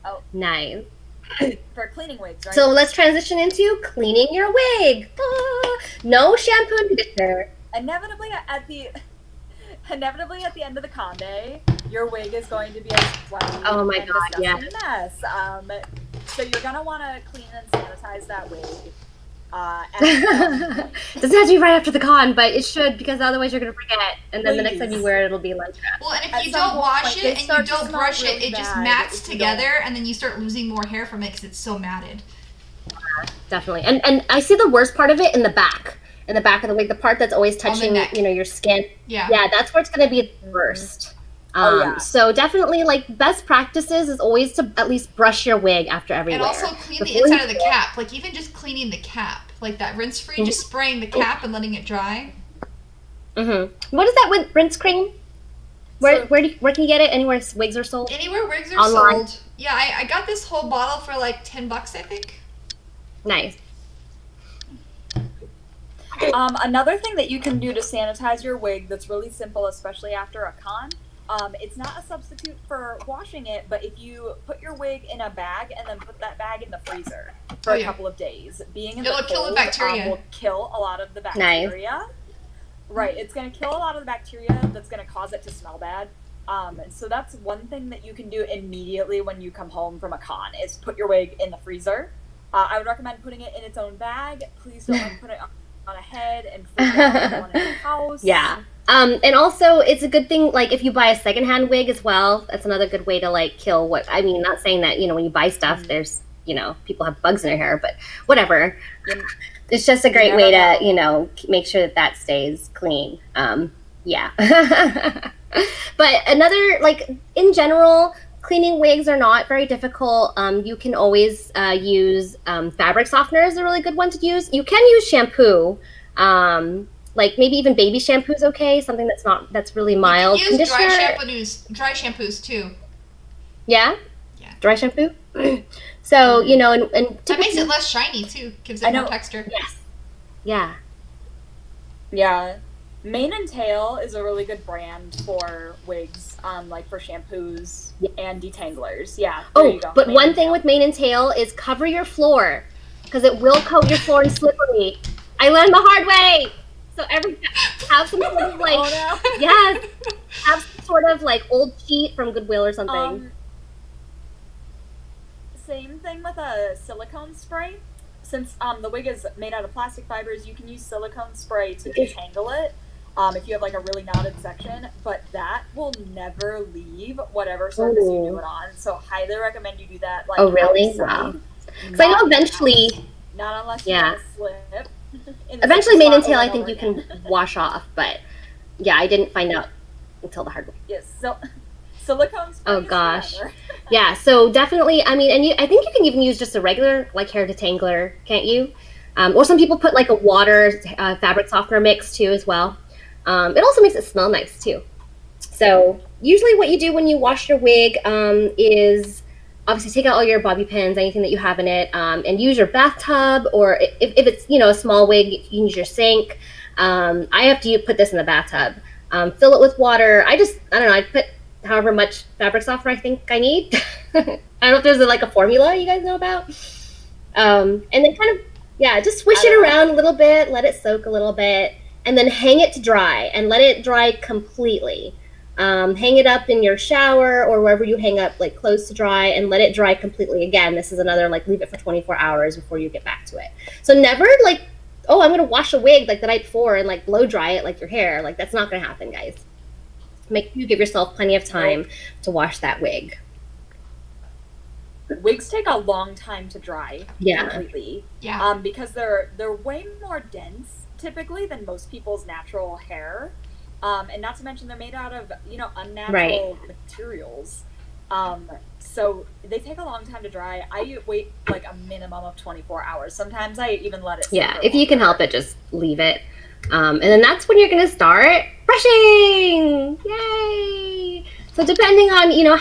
Oh. Nice. For cleaning wigs, right? So let's transition into cleaning your wig. No shampoo and conditioner. Inevitably, inevitably at the end of the con day, your wig is going to be a sweaty Oh my and God, disgusting mess. So you're gonna want to clean and sanitize that wig. Doesn't have to be right after the con, but it should, because otherwise you're gonna forget, and then the next time you wear it, it'll be like that. Well, and if At you some don't point, wash they it and start you to don't smell brush it, really it just bad mats if you together, and then you start losing more hair from it because it's so matted. Definitely, and I see the worst part of it in the back of the wig, the part that's always touching, neck. your skin. Yeah. That's where it's gonna be the worst. Yeah. So definitely, like, best practices is always to at least brush your wig after every And wear. also clean the Before inside you of the cap. Like, even just cleaning the cap. Like that rinse-free, just spraying the cap and letting it dry. Mm-hmm. What is that with rinse cream? Where can you get it? Anywhere wigs are sold? Anywhere wigs are Online. sold. Yeah, I got this whole bottle for like $10, I think. Nice. Another thing that you can do to sanitize your wig that's really simple, especially after a con, it's not a substitute for washing it, but if you put your wig in a bag and then put that bag in the freezer for a couple of days, being in It'll the kill the cold bacteria. will kill a lot of the bacteria. Right, it's going to kill a lot of the bacteria that's going to cause it to smell bad. So that's one thing that you can do immediately when you come home from a con is put your wig in the freezer. I would recommend putting it in its own bag. Please don't put it on a head and freak out everyone in the house. Yeah. And also, it's a good thing, like, if you buy a secondhand wig as well, that's another good way to, like, kill not saying that, when you buy stuff, there's, people have bugs in their hair, but whatever. It's just a great way to, make sure that stays clean. Yeah. But another, like, in general, cleaning wigs are not very difficult. You can always use fabric softener is a really good one to use. You can use shampoo. Like maybe even baby shampoo is okay. Something that's really mild. You can use Conditioner. dry shampoos too. Yeah. Yeah. Dry shampoo. So and that makes it less shiny too. Gives it more texture. Yes. Yeah. Yeah. Mane and Tail is a really good brand for wigs, like for shampoos and detanglers. Yeah. There you go. But Mane one and thing Tail. with mane and tail is cover your floor, because it will coat your floor and slippery. I learned the hard way. So have some sort of like yes, have some sort of like old sheet from Goodwill or something. Same thing with a silicone spray. Since the wig is made out of plastic fibers, you can use silicone spray to detangle it. If you have like a really knotted section, but that will never leave whatever surface you do it on. So highly recommend you do that. Like, really? Wow. Because I know eventually, not unless you want to slip. Eventually, mane and tail, I think you can wash off, but yeah, I didn't find out until the hard way. Yes, so silicone spray. Oh gosh, yeah. So definitely, I mean, and I think you can even use just a regular like hair detangler, can't you? Or some people put like a water fabric softener mix too as well. It also makes it smell nice too. So usually, what you do when you wash your wig is obviously take out all your bobby pins, anything that you have in it, and use your bathtub, or if it's a small wig, you can use your sink. I have to put this in the bathtub. Fill it with water. I don't know. I put however much fabric softener I think I need. I don't know if there's like a formula you guys know about. And then kind of just swish it around a little bit, let it soak a little bit, and then hang it to dry and let it dry completely. Hang it up in your shower or wherever you hang up, like clothes to dry, and let it dry completely. Again, this is another, like, leave it for 24 hours before you get back to it. So never like, oh, I'm going to wash a wig like the night before and like blow dry it like your hair. Like, that's not going to happen, guys. Make sure you give yourself plenty of time to wash that wig. Wigs take a long time to dry completely. Yeah. Because they're way more dense typically than most people's natural hair. And not to mention they're made out of, unnatural materials. So they take a long time to dry. I wait like a minimum of 24 hours. Sometimes I even let it sit for if you can help it, just leave it. And then that's when you're going to start brushing. Yay! So depending on,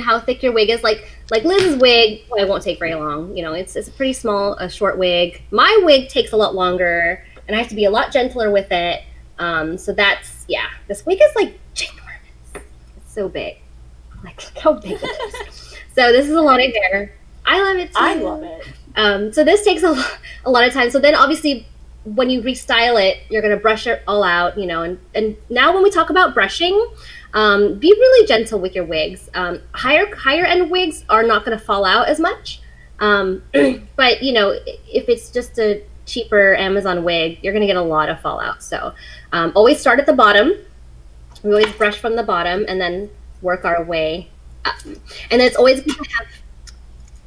how thick your wig is, like Liz's wig, I won't take very long. It's a pretty small, a short wig. My wig takes a lot longer, and I have to be a lot gentler with it. So that's, this wig is like ginormous. It's so big. Like, look how big it is. So this is a lot of hair. I love it too. I love it. So this takes a lot of time. So then obviously when you restyle it, you're going to brush it all out, and now when we talk about brushing, be really gentle with your wigs. Higher end wigs are not going to fall out as much. But if it's just a cheaper Amazon wig, you're going to get a lot of fallout. So always start at the bottom. We always brush from the bottom and then work our way up. And it's always good to have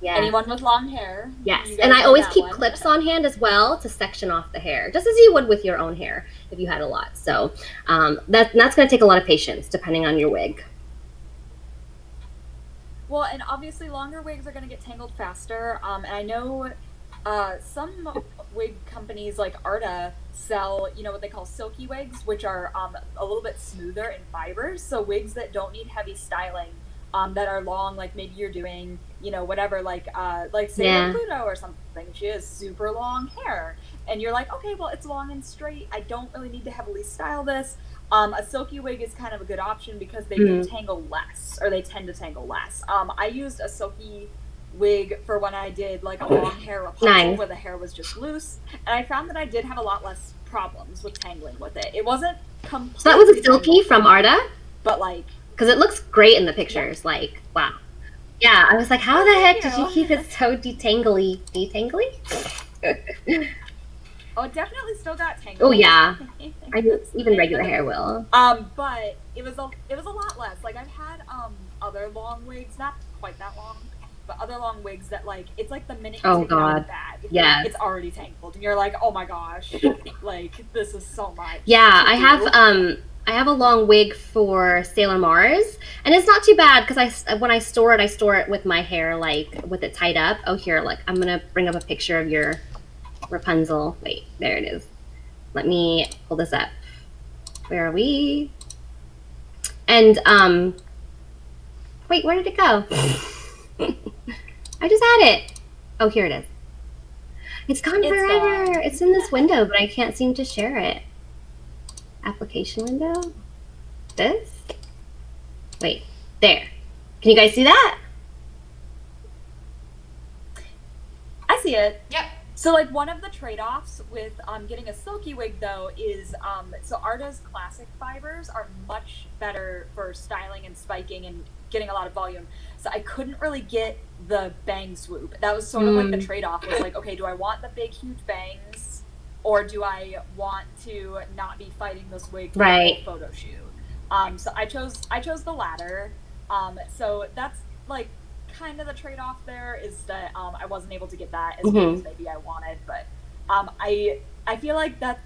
anyone with long hair. Yes, and I always keep clips on hand as well to section off the hair, just as you would with your own hair if you had a lot. So that's going to take a lot of patience depending on your wig. Well, and obviously longer wigs are going to get tangled faster. And I know some wig companies like Arda sell, what they call silky wigs, which are a little bit smoother in fibers. So wigs that don't need heavy styling, that are long, like maybe you're doing, whatever, like say Pluto or something. She has super long hair, and you're like, okay, well, it's long and straight. I don't really need to heavily style this. A silky wig is kind of a good option because they do tangle less, or they tend to tangle less. I used a silky wig for when I did like a long hair Rapunzel where the hair was just loose, and I found that I did have a lot less problems with tangling with it. It wasn't completely. So that was a silky from Arda, but like, because it looks great in the pictures. Yeah. Like, wow. Yeah, I was like, how the heck did you keep it so detangly? Oh, it definitely still got tangled. Oh yeah, even regular hair will. But it was a lot less. Like I've had other long wigs, not quite that long, but other long wigs that like it's like the minute you take it out of the bag, it's already tangled, and you're like, oh my gosh, like this is so much. Yeah, I have a long wig for Sailor Mars, and it's not too bad because when I store it with my hair like with it tied up. Oh, here, like I'm gonna bring up a picture of your Rapunzel. Wait, there it is. Let me pull this up. Where are we? And wait, where did it go? I just had it. Oh, here it is. It's gone forever. It's in this window, but I can't seem to share it. Application window. This? Wait, there. Can you guys see that? I see it. Yep. So like one of the trade-offs with getting a silky wig though is so Arda's classic fibers are much better for styling and spiking and getting a lot of volume. So I couldn't really get the bang swoop. That was sort of like the trade-off. Was like, okay, do I want the big huge bangs, or do I want to not be fighting this wig for a photo shoot? So I chose the latter. So that's like kind of the trade-off there is that I wasn't able to get that as good as maybe I wanted, but I feel like that's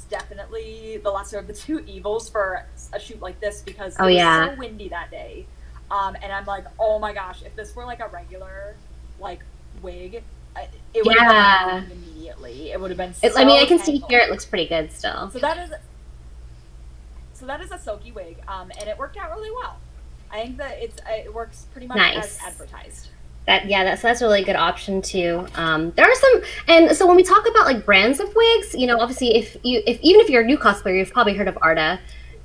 definitely the lesser of the two evils for a shoot like this because it was so windy that day, and I'm like, oh my gosh, if this were like a regular like wig, it would have been immediately. It would have been so I mean, I can tangled. see here it looks pretty good still. So that is a silky wig, and it worked out really well. I think that it works pretty much as advertised. That's a really good option too. There are some, and so when we talk about like brands of wigs, obviously even if you're a new cosplayer, you've probably heard of Arda.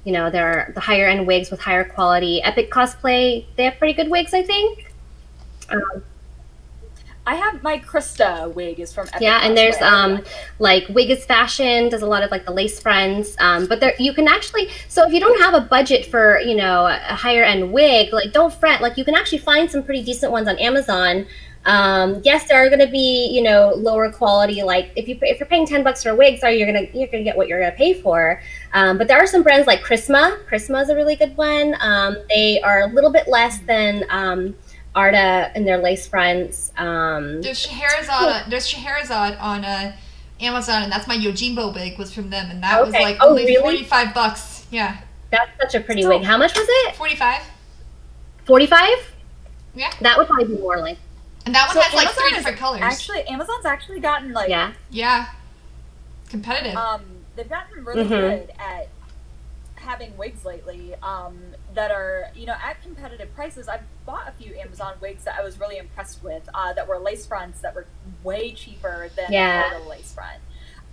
There are the higher end wigs with higher quality. Epic Cosplay, they have pretty good wigs, I think. I have my Krista wig is from Epic and there's like Wig is Fashion does a lot of like the lace fronts, but there you can actually, so if you don't have a budget for a higher end wig, like don't fret, like you can actually find some pretty decent ones on Amazon. Yes, there are going to be lower quality, like if you're paying $10 for wigs, you're gonna get what you're gonna pay for, but there are some brands like Chrisma is a really good one. They are a little bit less than Arda and their lace fronts. There's Scheherazade on Amazon, and that's my Yojimbo wig was from them, and that was like only $45. Yeah. That's such a pretty wig. How much was it? 45. 45? Yeah. That would probably be more like. And that one has like 3 different colors. Actually, Amazon's actually gotten like competitive. They've gotten really good at having wigs lately that are at competitive prices. I've bought a few Amazon wigs that I was really impressed with that were lace fronts that were way cheaper than the lace front.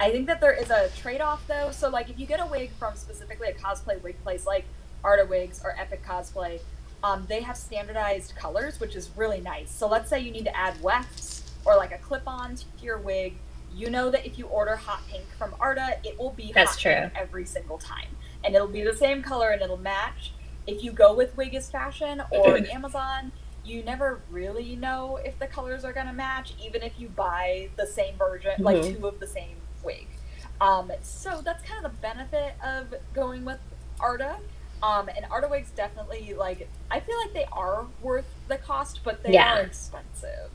I think that there is a trade-off though. So like if you get a wig from specifically a cosplay wig place like Arda Wigs or Epic Cosplay, they have standardized colors, which is really nice. So let's say you need to add wefts or like a clip-on to your wig. you know that if you order hot pink from Arda, it will be That's hot true. pink every single time. And it'll be the same color and it'll match. If you go with Wig Fashion or Amazon, you never really know if the colors are going to match, even if you buy the same version, like 2 of the same wig. So that's kind of the benefit of going with Arda. And Arda wigs definitely, like, I feel like they are worth the cost, but they are expensive.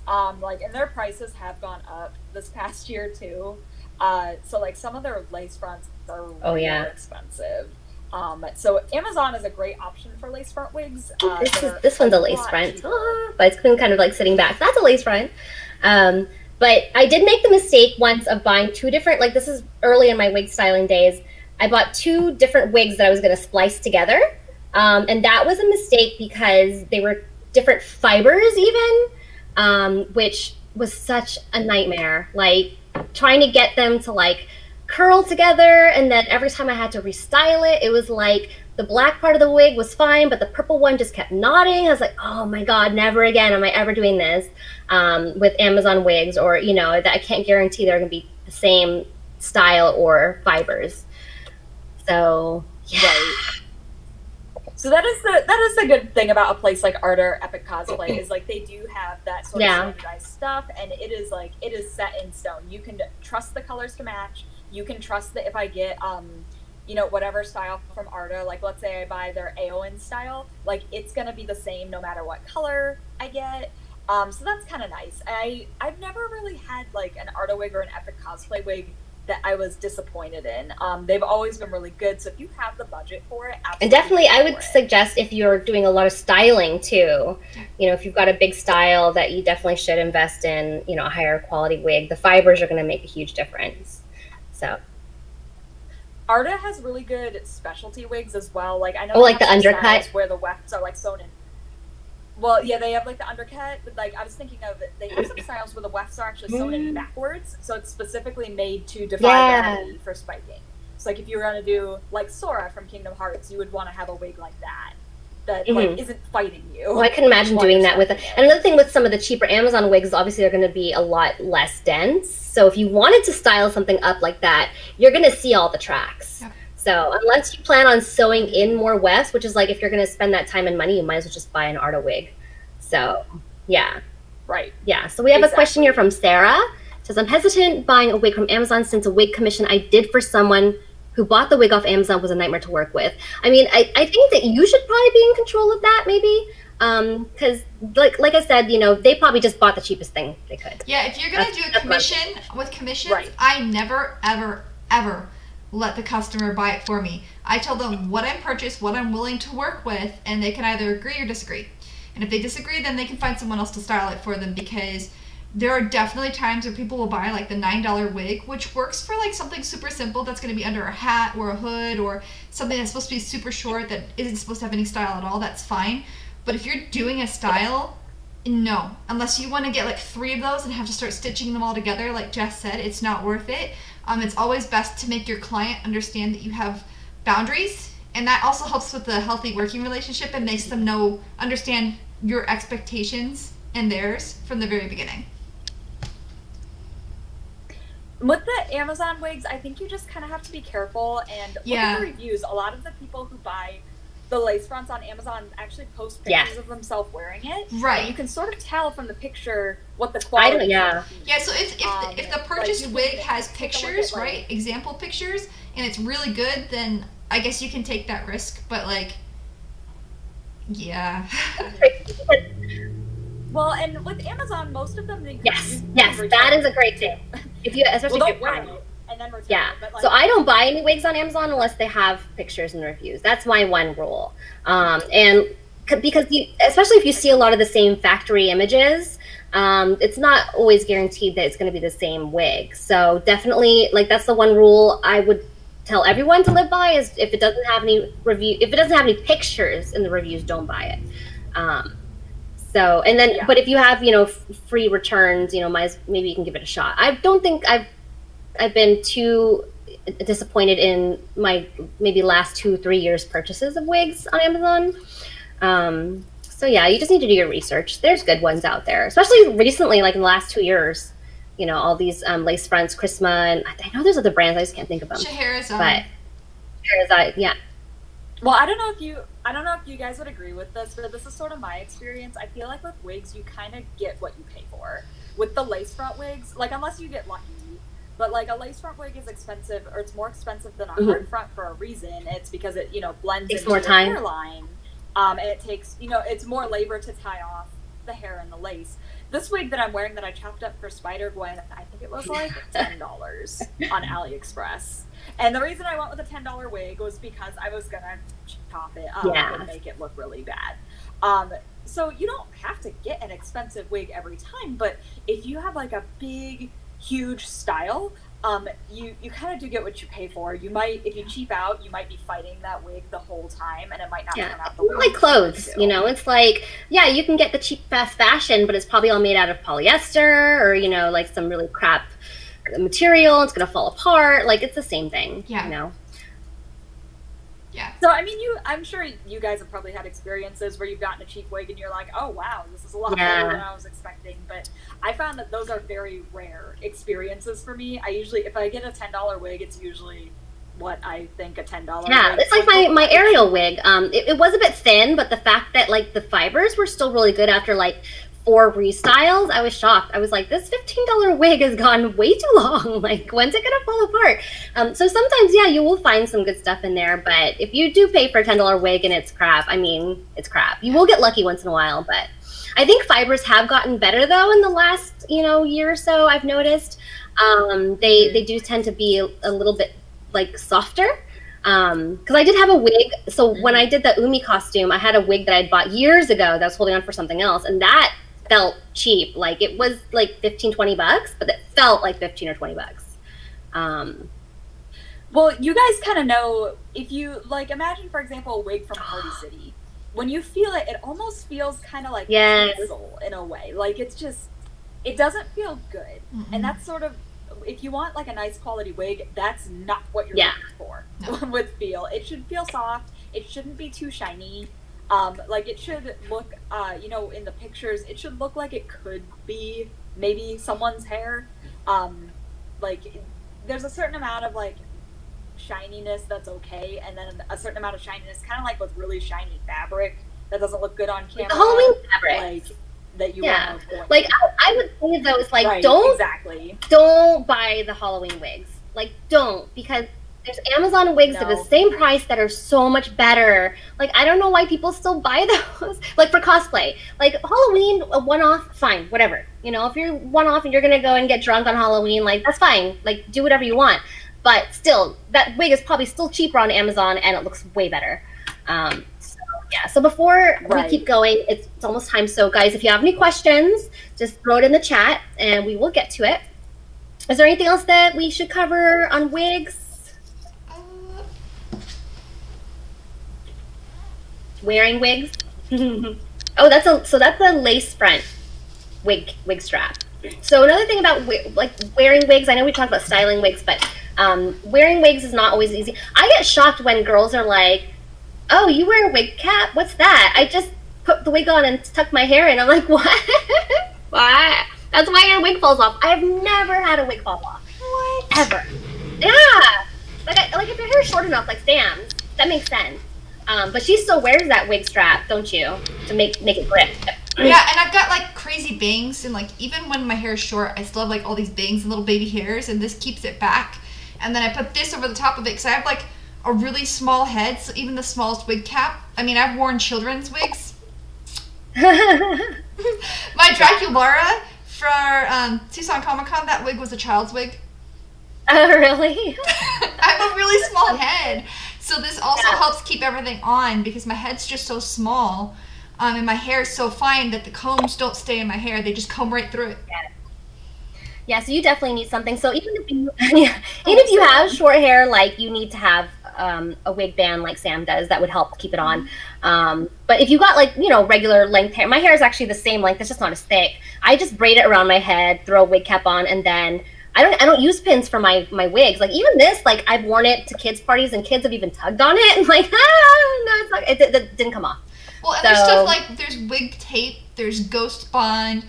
And their prices have gone up this past year too. So like some of their lace fronts are more expensive. So Amazon is a great option for lace front wigs. This one's a lace front, but it's been kind of like sitting back. So that's a lace front. But I did make the mistake once of buying 2 different, like this is early in my wig styling days. I bought 2 different wigs that I was going to splice together. And that was a mistake because they were different fibers even, which was such a nightmare. Like trying to get them to like curl together, and then every time I had to restyle it, it was like the black part of the wig was fine, but the purple one just kept knotting. I was like, oh my God, never again am I ever doing this with Amazon wigs, or, you know, that I can't guarantee they're going to be the same style or fibers. So, yeah. Right. So that is the good thing about a place like Art or Epic Cosplay is like they do have that sort of standardized stuff, and it is set in stone. You can trust the colors to match. You can trust that if I get you know, whatever style from Arda, like let's say I buy their Aowen style, like it's gonna be the same no matter what color I get. So that's kind of nice. I've never really had like an Arda wig or an Epic Cosplay wig that I was disappointed in. They've always been really good. So if you have the budget for it, absolutely. And definitely, I would suggest if you're doing a lot of styling too, you know, if you've got a big style, that you definitely should invest in, you know, a higher quality wig. The fibers are going to make a huge difference. So. Arda has really good specialty wigs as well. Like I know, like the undercut, where the wefts are like sewn in. Well, yeah, they have like the undercut, but like I was thinking of, they have some styles where the wefts are actually sewn in backwards, so it's specifically made to divide the for spiking. So like if you were gonna do like Sora from Kingdom Hearts, you would want to have a wig like that like isn't fighting you. Well, I can imagine doing that with it. And another thing with some of the cheaper Amazon wigs, obviously they're going to be a lot less dense. So if you wanted to style something up like that, you're going to see all the tracks. Yep. So unless you plan on sewing in more wefts, which is like if you're going to spend that time and money, you might as well just buy an Arda wig. So yeah. Right. Yeah. So we have a question here from Sarah. It says, I'm hesitant buying a wig from Amazon since a wig commission I did for someone who bought the wig off Amazon was a nightmare to work with. I mean, I think that you should probably be in control of that, maybe, because like I said, you know, they probably just bought the cheapest thing they could. Yeah, if you're gonna do a commission with commissions, I never ever let the customer buy it for me. I tell them what I purchased, what I'm willing to work with, and they can either agree or disagree. And if they disagree, then they can find someone else to style it for them, because there are definitely times where people will buy like the $9 wig, which works for like something super simple that's going to be under a hat or a hood, or something that's supposed to be super short that isn't supposed to have any style at all. That's fine. But if you're doing a style, no, unless you want to get like 3 of those and have to start stitching them all together, like Jess said, it's not worth it. It's always best to make your client understand that you have boundaries, and that also helps with the healthy working relationship and makes them understand your expectations and theirs from the very beginning. With the Amazon wigs, I think you just kind of have to be careful and look at the reviews. A lot of the people who buy the lace fronts on Amazon actually post pictures of themselves wearing it. Right. And you can sort of tell from the picture what the quality is. Yeah, so if the purchased wig has pictures, right, example pictures, and it's really good, then I guess you can take that risk. But like, yeah. Well, and with Amazon, most of them yes, that is a great tip. If you, especially if you're wear it and then return it. But like, so I don't buy any wigs on Amazon unless they have pictures and reviews. That's my one rule. And because especially if you see a lot of the same factory images, it's not always guaranteed that it's going to be the same wig. So definitely, like that's the one rule I would tell everyone to live by, is if it doesn't have any if it doesn't have any pictures in the reviews, don't buy it. So, and then, but if you have, you know, free returns, you know, maybe you can give it a shot. I don't think I've been too disappointed in my maybe last 2-3 years purchases of wigs on Amazon. So yeah, you just need to do your research. There's good ones out there, especially recently, like in the last 2 years. all these lace fronts, Chrisma, and I know there's other brands. I just can't think of them. Scheherazade. But Scheherazade, yeah. Well, I don't know if you guys would agree with this, but this is sort of my experience. I feel like with wigs, you kind of get what you pay for. With the lace front wigs, like unless you get lucky, but like a lace front wig is expensive, or it's more expensive than a hard front for a reason. It's because it blends into your hairline, and it takes it's more labor to tie off the hair and the lace. This wig that I'm wearing that I chopped up for Spider Gwen, I think it was like $10 on AliExpress. And the reason I went with a $10 wig was because I was gonna chop it up and make it look really bad. So you don't have to get an expensive wig every time, but if you have like a big, huge style, you kind of do get what you pay for. You might, if you cheap out, you might be fighting that wig the whole time, and it might not turn out the way like clothes. It's like, you can get the cheap fast fashion, but it's probably all made out of polyester or like some really crap material. It's gonna fall apart. Like, it's the same thing. Yeah. So I mean, I'm sure you guys have probably had experiences where you've gotten a cheap wig and you're like, oh wow, this is a lot better than I was expecting. But I found that those are very rare experiences for me. I usually, if I get a $10 wig, it's usually what I think a $10 wig. It's like my Ariel wig. It was a bit thin, but the fact that like the fibers were still really good after like 4 restyles, I was shocked. I was like, this $15 wig has gone way too long. Like, when's it gonna fall apart? So sometimes, you will find some good stuff in there, but if you do pay for a $10 wig and it's crap, I mean, it's crap. You will get lucky once in a while, but I think fibers have gotten better though in the last, year or so. I've noticed they do tend to be a little bit like softer. Because I did have a wig. So when I did the Umi costume, I had a wig that I'd bought years ago that was holding on for something else, and that felt cheap. Like, it was like $15-20, but it felt like $15 or $20. Well, you guys kind of know, if you like, imagine for example a wig from Party City. When you feel it, it almost feels kind of like tinsel in a way. Like, it's just, it doesn't feel good. And that's sort of, if you want like a nice quality wig, that's not what you're looking for with feel. It should feel soft. It shouldn't be too shiny. Like, it should look, in the pictures, it should look like it could be maybe someone's hair. Like, there's a certain amount of like shininess that's okay, and then a certain amount of shininess, kind of like with really shiny fabric that doesn't look good on camera. The Halloween fabric, like that you want to avoid. Like, I would say though, it's like, don't buy the Halloween wigs. Like, don't, because there's Amazon wigs at the same price that are so much better. Like, I don't know why people still buy those. Like, for cosplay, like Halloween, a one-off, fine, whatever. If you're one-off and you're gonna go and get drunk on Halloween, like, that's fine. Like, do whatever you want. But still, that wig is probably still cheaper on Amazon, and it looks way better. So before we keep going, it's almost time. So guys, if you have any questions, just throw it in the chat, and we will get to it. Is there anything else that we should cover on wigs? Wearing wigs. That's a lace front wig strap. So another thing about like wearing wigs, I know we talked about styling wigs, but wearing wigs is not always easy. I get shocked when girls are like, "Oh, you wear a wig cap? What's that?" I just put the wig on and tuck my hair in. I'm like, "What? What? That's why your wig falls off." I have never had a wig fall off. What? Ever? Yeah. Like if your hair is short enough, like Sam's, that makes sense. But she still wears that wig strap, don't you, to make it grip. Yeah, and I've got like crazy bangs, and like even when my hair is short, I still have like all these bangs and little baby hairs, and this keeps it back. And then I put this over the top of it because I have like a really small head, so even the smallest wig cap. I mean, I've worn children's wigs. My Draculara for Tucson Comic Con, that wig was a child's wig. Oh, really? I have a really small head. So this also helps keep everything on because my head's just so small, and my hair is so fine that the combs don't stay in my hair. They just comb right through it. Yeah, so you definitely need something. So even if you have short hair, like, you need to have a wig band like Sam does that would help keep it on. But if you got like, regular length hair, my hair is actually the same length, it's just not as thick. I just braid it around my head, throw a wig cap on, and then I don't use pins for my wigs. Like, even this, like, I've worn it to kids' parties and kids have even tugged on it. And like, no, it's not, it didn't come off. Well, and there's stuff like, there's wig tape, there's Ghost Bond,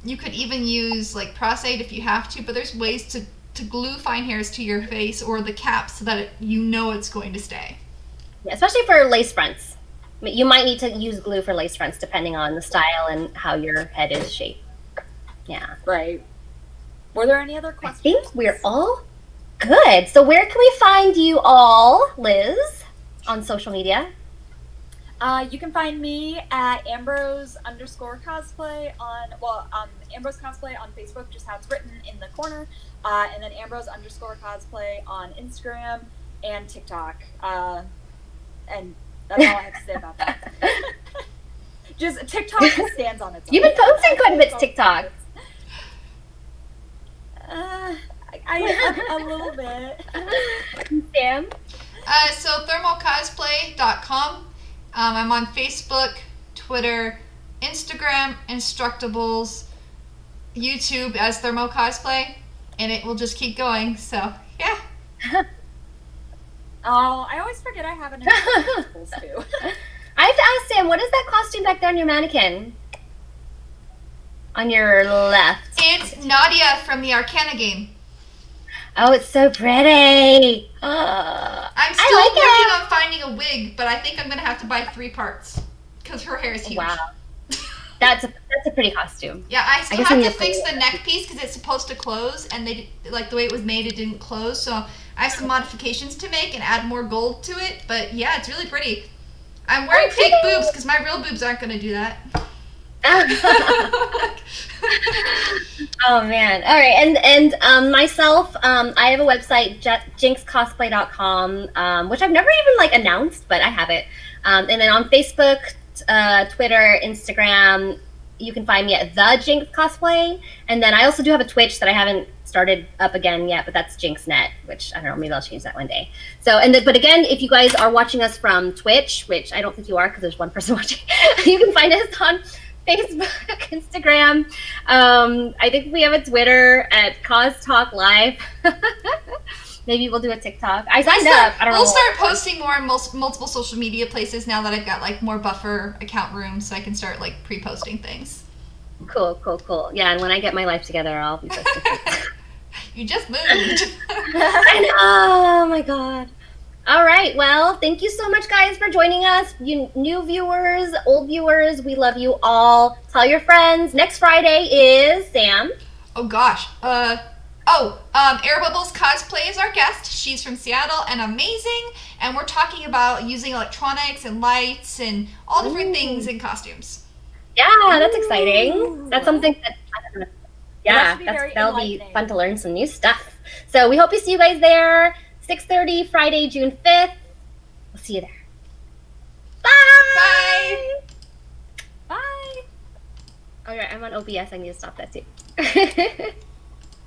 You could even use like Pros-Aid if you have to, but there's ways to glue fine hairs to your face or the cap so that you know it's going to stay. Yeah, especially for lace fronts. You might need to use glue for lace fronts depending on the style and how your head is shaped. Yeah. Right. Were there any other questions? I think we're all good. So where can we find you all, Liz, on social media? You can find me at Ambrose_cosplay on Ambrose cosplay on Facebook, just how it's written in the corner, and then Ambrose_cosplay on Instagram and TikTok. And that's all I have to say about that. Just TikTok stands on its own. You've been posting quite a bit to TikTok. A little bit. Sam? So thermalcosplay.com. I'm on Facebook, Twitter, Instagram, Instructables, YouTube as Thermal Cosplay, and it will just keep going. So yeah. Oh, I always forget I have an Instructables too. I have to ask Sam, what is that costume back there on your mannequin? On your left. It's Nadia from the Arcana game. Oh, it's so pretty. I'm still working on finding a wig, but I think I'm going to have to buy 3 parts because her hair is huge. Wow. That's a pretty costume. Yeah, I still have to fix the neck piece because it's supposed to close, and they like the way it was made, it didn't close. So I have some modifications to make and add more gold to it. But yeah, it's really pretty. I'm wearing fake boobs because my real boobs aren't going to do that. Oh man. All right. And myself, I have a website, jinxcosplay.com, which I've never even announced, but I have it. And then on Facebook, Twitter, Instagram, you can find me at the Jinx Cosplay. And then I also do have a Twitch that I haven't started up again yet, but that's JinxNet, which I don't know, maybe I'll change that one day. So, but again, if you guys are watching us from Twitch, which I don't think you are because there's one person watching, you can find us on Facebook, Instagram. I think we have a Twitter at CosTalk Live. Maybe we'll do a TikTok. I signed up. I don't know. We'll start posting more in multiple social media places now that I've got more buffer account room, so I can start pre-posting things. Cool. Yeah, and when I get my life together, I'll be posting things. You just moved. I know. Oh my god. All right. Well, thank you so much, guys, for joining us. You new viewers, old viewers, we love you all. Tell your friends. Next Friday is Sam. Oh gosh. Air Bubbles Cosplay is our guest. She's from Seattle and amazing. And we're talking about using electronics and lights and all different things in costumes. Yeah, that's exciting. That's something that I don't know. Yeah, that'll be fun to learn some new stuff. So we hope to see you guys there. 6:30 Friday, June 5th. We'll see you there. Bye. Bye. All right, I'm on OBS. I need to stop that too.